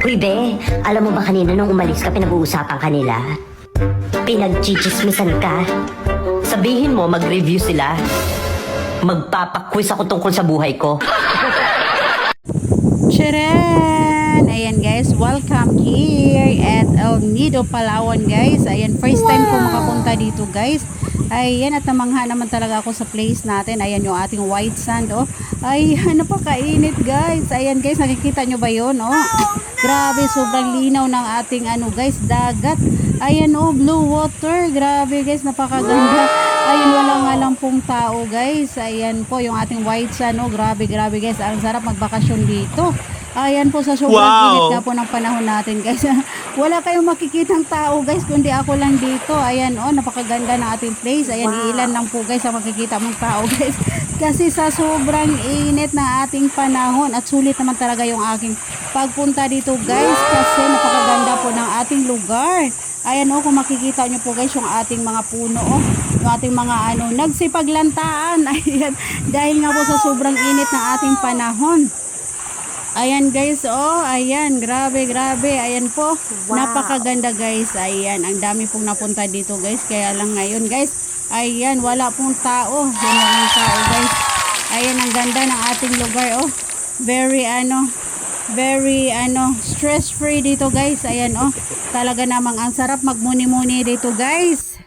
Uy, be, alam mo ba kanina nung umalis ka, pinag-uusapan kanila? Pinagchichismisan ka. Sabihin mo, mag-review sila. Magpapaquiz ako tungkol sa buhay ko. Charan! Ayan guys, welcome here at El Nido, Palawan guys. Ayan, first time ko makapunta dito guys. Ayan, at namangha naman talaga ako sa place natin. Ayan yung ating white sand, oh. Ayan, napakainit guys. Ayan guys, nakikita nyo ba yun, oh? Grabe, sobrang linaw ng ating guys, dagat. Ayan, oh, blue water. Grabe guys, napakaganda. Ayun, wala nga lang pong tao guys. Ayan po yung ating white sand, oh. Grabe guys, ang sarap magbakasyon dito. Ayan po, sa sobrang init nga po ng panahon natin guys. Wala kayong makikitang tao guys, kundi ako lang dito. Ayan, oh, napakaganda ng ating place. Ayan, ilan lang po guys ang makikita mong tao guys. Kasi sa sobrang init ng ating panahon, at sulit naman talaga yung aking pagpunta dito guys, kasi napakaganda po ng ating lugar. Ayan, oh, kung makikita nyo po guys yung ating mga puno, oh, yung ating mga nagsipaglantaan. Ayan, dahil nga po sa sobrang init ng ating panahon. Ayan guys, oh, ayan, grabe, ayan po, napakaganda guys. Ayan, ang dami pong napunta dito guys, kaya lang ngayon guys, ayan, wala pong tao, walang tao guys. Ayan, ang ganda ng ating lugar, oh, very stress free dito guys. Ayan, oh, talaga namang ang sarap magmuni-muni dito guys.